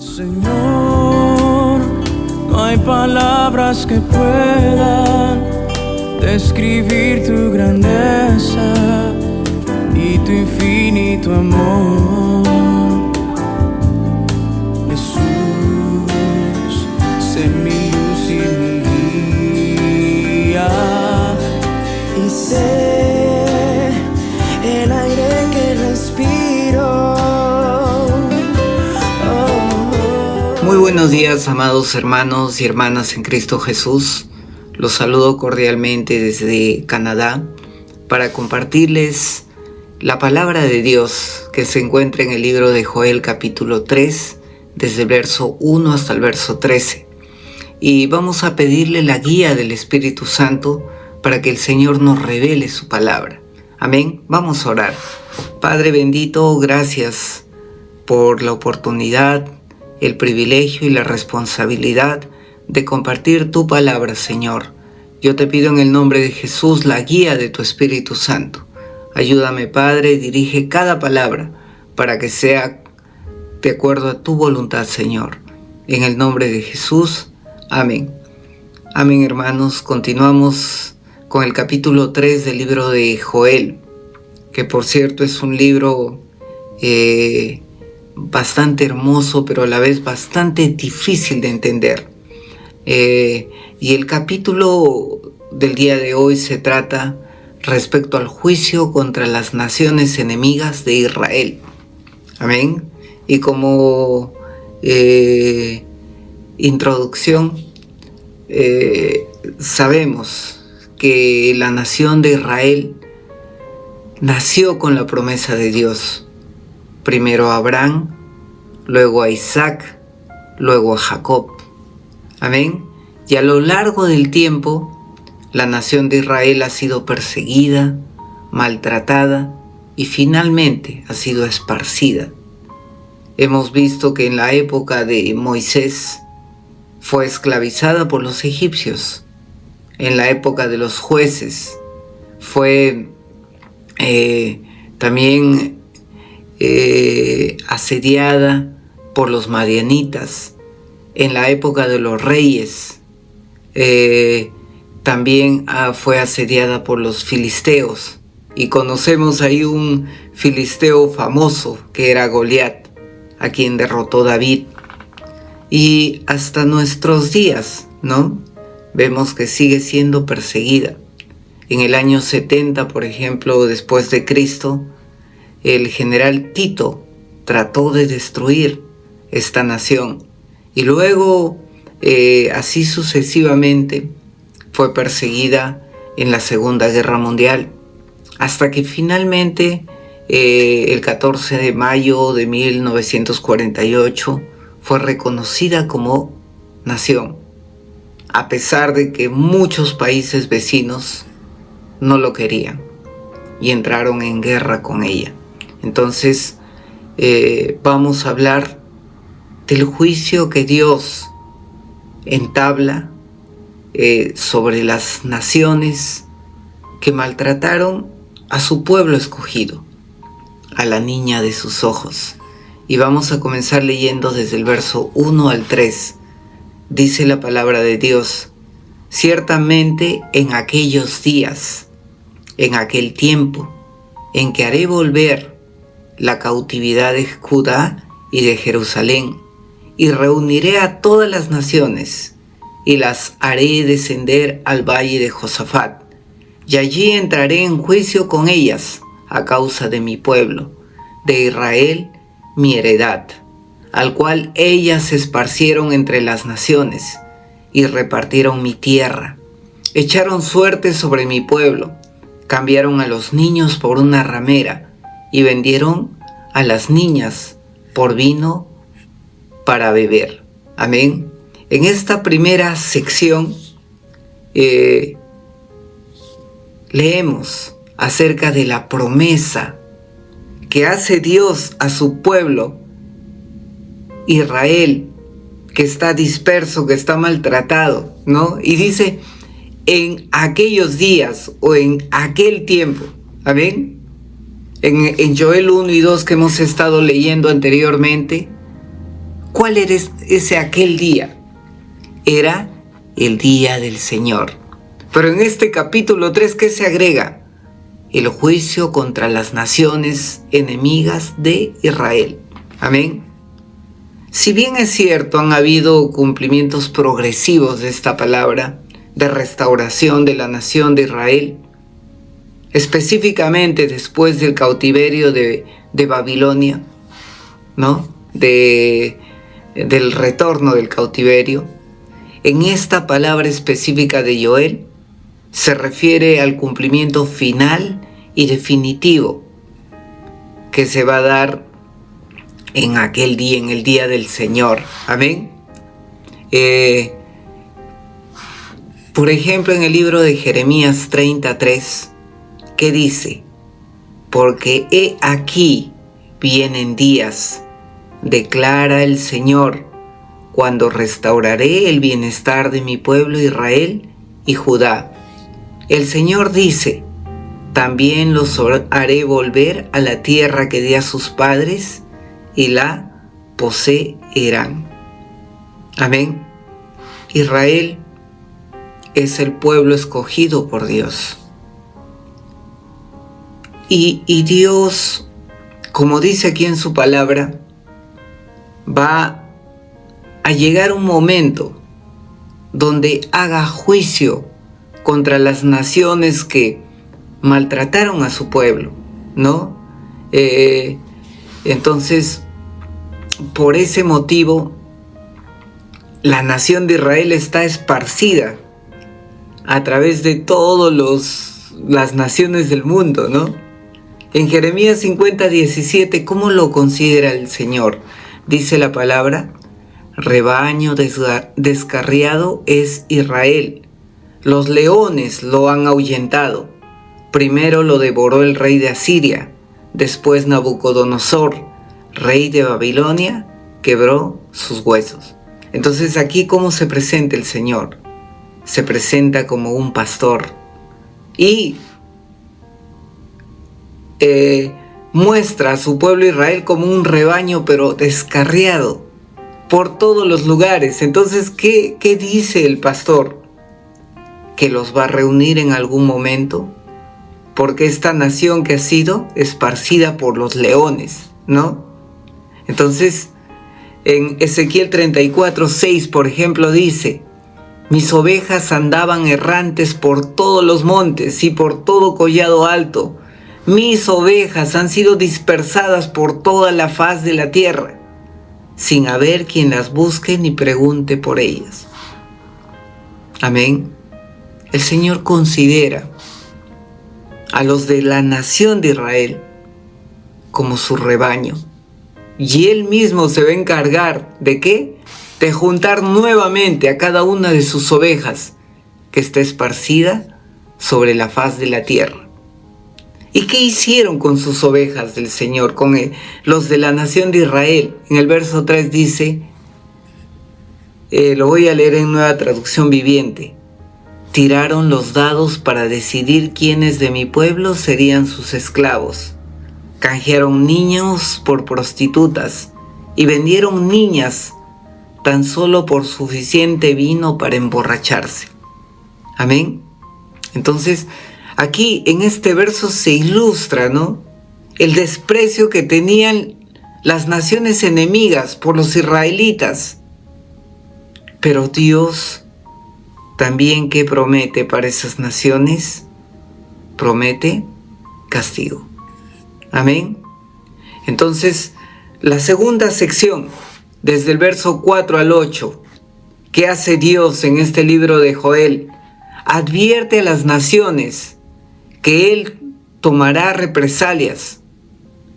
Señor, no hay palabras que puedan describir tu grandeza y tu infinito amor. Jesús, sé mi luz y mi guía, y sé el aire que respiro. Muy buenos días, amados hermanos y hermanas en Cristo Jesús. Los saludo cordialmente desde Canadá para compartirles la palabra de Dios que se encuentra en el libro de Joel capítulo 3, desde el verso 1 hasta el verso 13. Y vamos a pedirle la guía del Espíritu Santo para que el Señor nos revele su palabra. Amén. Vamos a orar. Padre bendito, gracias por la oportunidad, el privilegio y la responsabilidad de compartir tu palabra, Señor. Yo te pido en el nombre de Jesús la guía de tu Espíritu Santo. Ayúdame, Padre, dirige cada palabra para que sea de acuerdo a tu voluntad, Señor. En el nombre de Jesús, amén. Amén, hermanos. Continuamos con el capítulo 3 del libro de Joel, que por cierto es un libro bastante hermoso, pero a la vez bastante difícil de entender. Y el capítulo del día de hoy se trata respecto al juicio contra las naciones enemigas de Israel. Amén. Y como introducción, sabemos que la nación de Israel nació con la promesa de Dios. Primero a Abraham, luego a Isaac, luego a Jacob. Amén. Y a lo largo del tiempo, la nación de Israel ha sido perseguida, maltratada y finalmente ha sido esparcida. Hemos visto que en la época de Moisés fue esclavizada por los egipcios. En la época de los jueces fue también asediada por los madianitas. En la época de los reyes también fue asediada por los filisteos, y conocemos ahí un filisteo famoso que era Goliat, a quien derrotó David. Y hasta nuestros días, ¿no? Vemos que sigue siendo perseguida. En el año 70, por ejemplo, después de Cristo, el general Tito trató de destruir esta nación, y luego así sucesivamente fue perseguida en la Segunda Guerra Mundial, hasta que finalmente el 14 de mayo de 1948 fue reconocida como nación, a pesar de que muchos países vecinos no lo querían y entraron en guerra con ella. Entonces vamos a hablar del juicio que Dios entabla sobre las naciones que maltrataron a su pueblo escogido, a la niña de sus ojos. Y vamos a comenzar leyendo desde el verso 1 al 3. Dice la palabra de Dios: ciertamente en aquellos días, en aquel tiempo, en que haré volver la cautividad de Judá y de Jerusalén, y reuniré a todas las naciones, y las haré descender al valle de Josafat, y allí entraré en juicio con ellas a causa de mi pueblo, de Israel, mi heredad, al cual ellas se esparcieron entre las naciones, y repartieron mi tierra, echaron suerte sobre mi pueblo, cambiaron a los niños por una ramera, y vendieron a las niñas por vino para beber. Amén. En esta primera sección leemos acerca de la promesa que hace Dios a su pueblo Israel, que está disperso, que está maltratado, ¿no? Y dice, en aquellos días o en aquel tiempo. Amén. En Joel 1 y 2 que hemos estado leyendo anteriormente, ¿Cuál era aquel día? Era el día del Señor. Pero en este capítulo 3, ¿qué se agrega? El juicio contra las naciones enemigas de Israel. Amén. Si bien es cierto, han habido cumplimientos progresivos de esta palabra, de restauración de la nación de Israel, específicamente después del cautiverio de Babilonia, ¿no? Del retorno del cautiverio. En esta palabra específica de Joel se refiere al cumplimiento final y definitivo que se va a dar en aquel día, en el día del Señor. Amén. Por ejemplo, en el libro de Jeremías 33, ¿qué dice? Porque he aquí vienen días, declara el Señor, cuando restauraré el bienestar de mi pueblo Israel y Judá. El Señor dice, también los haré volver a la tierra que di a sus padres y la poseerán. Amén. Israel es el pueblo escogido por Dios. Y Dios, como dice aquí en su palabra, va a llegar un momento donde haga juicio contra las naciones que maltrataron a su pueblo, ¿no? Entonces, por ese motivo, la nación de Israel está esparcida a través de todas las naciones del mundo, ¿no? En Jeremías 50:17, ¿cómo lo considera el Señor? Dice la palabra, rebaño descarriado es Israel. Los leones lo han ahuyentado. Primero lo devoró el rey de Asiria, después Nabucodonosor, rey de Babilonia, quebró sus huesos. Entonces aquí, ¿cómo se presenta el Señor? Se presenta como un pastor y muestra a su pueblo Israel como un rebaño, pero descarriado por todos los lugares. Entonces, ¿qué dice el pastor? Que los va a reunir en algún momento, porque esta nación que ha sido esparcida por los leones, ¿no? Entonces, en Ezequiel 34:6, por ejemplo, dice, mis ovejas andaban errantes por todos los montes y por todo collado alto. Mis ovejas han sido dispersadas por toda la faz de la tierra, sin haber quien las busque ni pregunte por ellas. Amén. El Señor considera a los de la nación de Israel como su rebaño. Y Él mismo se va a encargar ¿de qué? De juntar nuevamente a cada una de sus ovejas que está esparcida sobre la faz de la tierra. ¿Y qué hicieron con sus ovejas del Señor, con los de la nación de Israel? En el verso 3 dice, lo voy a leer en Nueva Traducción Viviente. Tiraron los dados para decidir quiénes de mi pueblo serían sus esclavos. Canjearon niños por prostitutas y vendieron niñas tan solo por suficiente vino para emborracharse. Amén. Entonces, aquí en este verso se ilustra, ¿no?, el desprecio que tenían las naciones enemigas por los israelitas. Pero Dios también, ¿qué promete para esas naciones? Promete castigo. Amén. Entonces, la segunda sección, desde el verso 4 al 8, ¿qué hace Dios en este libro de Joel? Advierte a las naciones que Él tomará represalias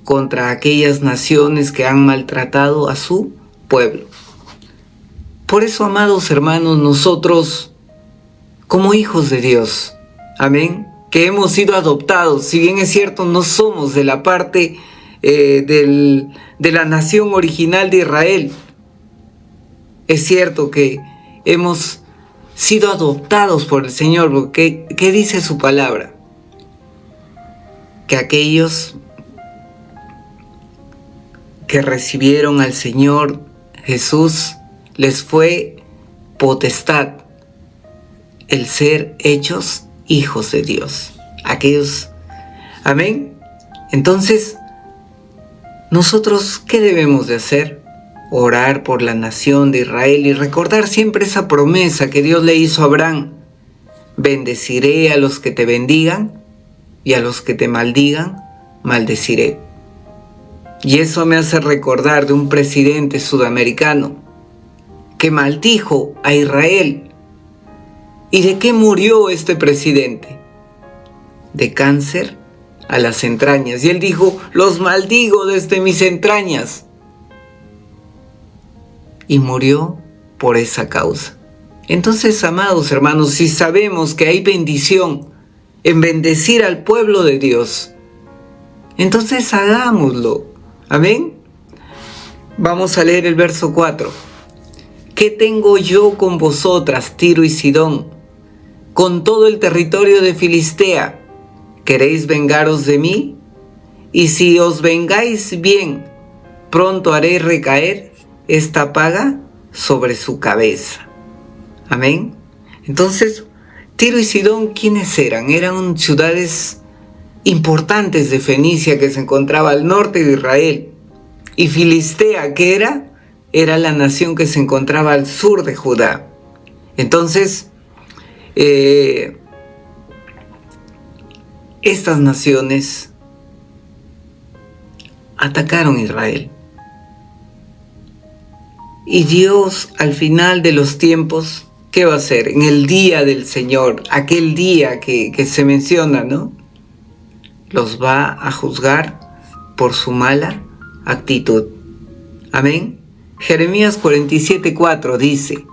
contra aquellas naciones que han maltratado a su pueblo. Por eso, amados hermanos, nosotros, como hijos de Dios, amén, que hemos sido adoptados, si bien es cierto, no somos de la parte de la nación original de Israel, es cierto que hemos sido adoptados por el Señor, porque ¿qué dice su palabra? Que aquellos que recibieron al Señor Jesús les fue potestad el ser hechos hijos de Dios. Aquellos, amén. Entonces, nosotros, ¿qué debemos de hacer? Orar por la nación de Israel y recordar siempre esa promesa que Dios le hizo a Abraham. Bendeciré a los que te bendigan y a los que te maldigan, maldeciré. Y eso me hace recordar de un presidente sudamericano que maldijo a Israel. ¿Y de qué murió este presidente? De cáncer a las entrañas. Y él dijo, los maldigo desde mis entrañas. Y murió por esa causa. Entonces, amados hermanos, si sabemos que hay bendición en bendecir al pueblo de Dios, entonces hagámoslo. Amén. Vamos a leer el verso 4. ¿Qué tengo yo con vosotras, Tiro y Sidón, con todo el territorio de Filistea? ¿Queréis vengaros de mí? Y si os vengáis bien, pronto haré recaer esta paga sobre su cabeza. Amén. Entonces, Tiro y Sidón, ¿quiénes eran? Eran ciudades importantes de Fenicia que se encontraba al norte de Israel. Y Filistea, ¿qué era? Era la nación que se encontraba al sur de Judá. Entonces, estas naciones atacaron a Israel. Y Dios, al final de los tiempos, ¿qué va a hacer? En el día del Señor, aquel día que se menciona, ¿no? Los va a juzgar por su mala actitud. Amén. Jeremías 47:4 dice,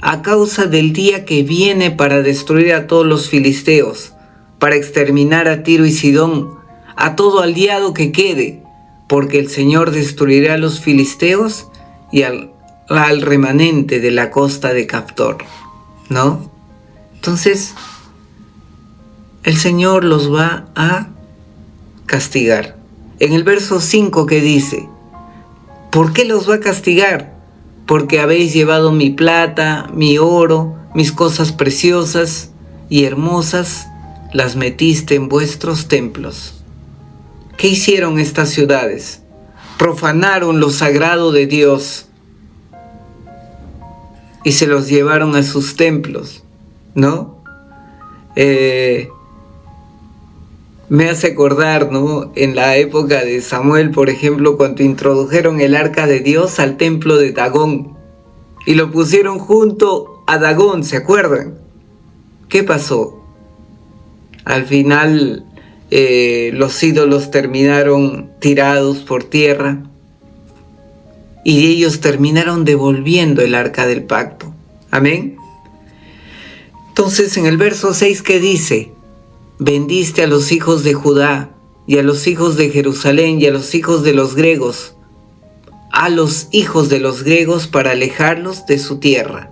a causa del día que viene para destruir a todos los filisteos, para exterminar a Tiro y Sidón, a todo aliado que quede, porque el Señor destruirá a los filisteos y al remanente de la costa de Caftor, ¿no? Entonces, el Señor los va a castigar. En el verso 5 que dice, ¿por qué los va a castigar? Porque habéis llevado mi plata, mi oro, mis cosas preciosas y hermosas, las metiste en vuestros templos. ¿Qué hicieron estas ciudades? Profanaron lo sagrado de Dios y se los llevaron a sus templos, ¿no? Me hace acordar, ¿no? En la época de Samuel, por ejemplo, cuando introdujeron el arca de Dios al templo de Dagón y lo pusieron junto a Dagón, ¿se acuerdan? ¿Qué pasó? Al final los ídolos terminaron tirados por tierra y ellos terminaron devolviendo el arca del pacto. Amén. Entonces en el verso 6 que dice, bendiste a los hijos de Judá y a los hijos de Jerusalén y a los hijos de los griegos, para alejarlos de su tierra.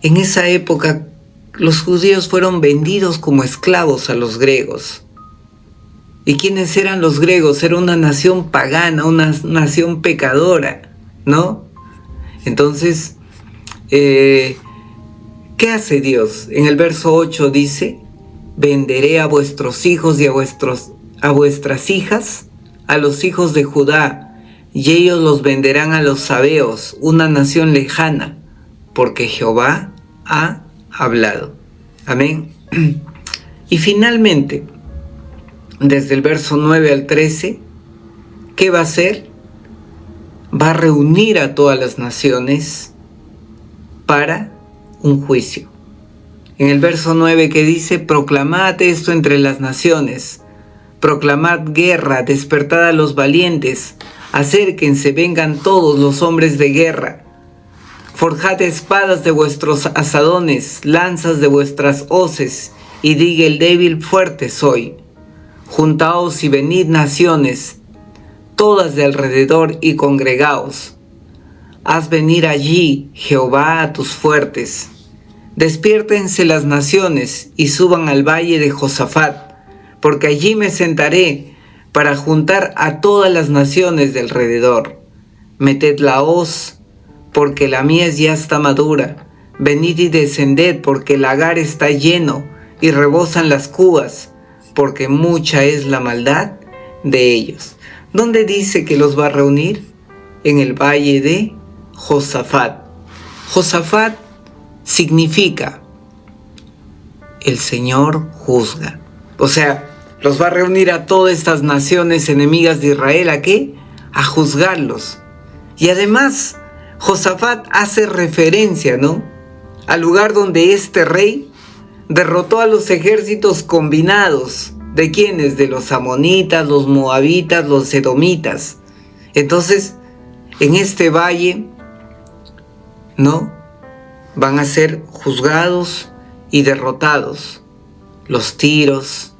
En esa época los judíos fueron vendidos como esclavos a los griegos. ¿Y quiénes eran los griegos? Era una nación pagana, una nación pecadora, ¿no? Entonces, ¿qué hace Dios? En el verso 8 dice, venderé a vuestros hijos y a vuestras hijas, a los hijos de Judá, y ellos los venderán a los sabeos, una nación lejana, porque Jehová ha hablado. Amén. Y finalmente, desde el verso 9 al 13, ¿qué va a hacer? Va a reunir a todas las naciones para un juicio. En el verso 9 que dice, proclamad esto entre las naciones, proclamad guerra, despertad a los valientes, acérquense, vengan todos los hombres de guerra, forjad espadas de vuestros asadones, lanzas de vuestras hoces, y diga el débil, fuerte soy. Juntaos y venid naciones, todas de alrededor, y congregaos. Haz venir allí, Jehová, a tus fuertes. Despiértense las naciones y suban al valle de Josafat, porque allí me sentaré para juntar a todas las naciones de alrededor. Meted la hoz porque la mies ya está madura. Venid y descended, porque el lagar está lleno, y rebosan las cubas, porque mucha es la maldad de ellos. ¿Dónde dice que los va a reunir? En el valle de Josafat. Josafat significa el Señor juzga. O sea, los va a reunir a todas estas naciones enemigas de Israel. ¿A qué? A juzgarlos. Y además, Josafat hace referencia, ¿no?, al lugar donde este rey derrotó a los ejércitos combinados. ¿De quiénes? De los amonitas, los moabitas, los edomitas. Entonces, en este valle, ¿no?, van a ser juzgados y derrotados los tiros,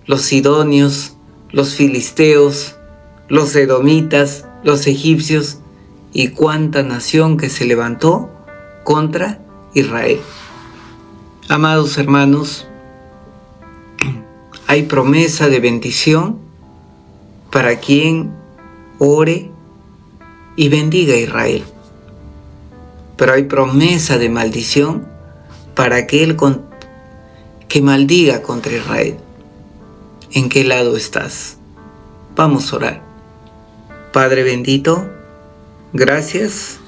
los sidonios, los filisteos, los edomitas, los egipcios y cuánta nación que se levantó contra Israel. Amados hermanos, hay promesa de bendición para quien ore y bendiga a Israel. Pero hay promesa de maldición para aquel que maldiga contra Israel. ¿En qué lado estás? Vamos a orar. Padre bendito, gracias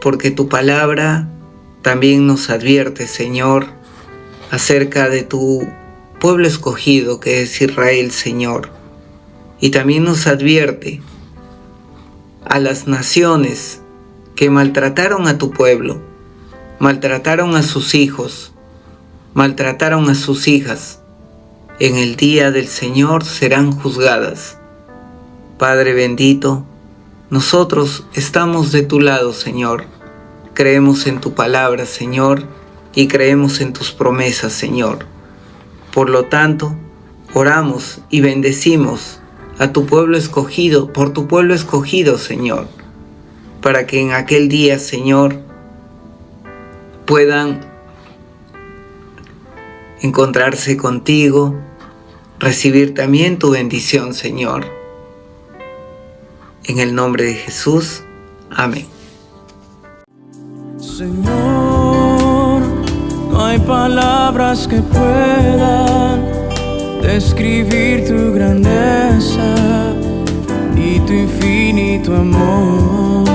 porque tu palabra también nos advierte, Señor, acerca de tu pueblo escogido que es Israel, Señor. Y también nos advierte a las naciones que maltrataron a tu pueblo, maltrataron a sus hijos, maltrataron a sus hijas. En el día del Señor serán juzgadas. Padre bendito, nosotros estamos de tu lado, Señor. Creemos en tu palabra, Señor, y creemos en tus promesas, Señor. Por lo tanto, oramos y bendecimos a tu pueblo escogido, por tu pueblo escogido, Señor, para que en aquel día, Señor, puedan encontrarse contigo, recibir también tu bendición, Señor. En el nombre de Jesús, amén. Señor, no hay palabras que puedan describir tu grandeza y tu infinito amor.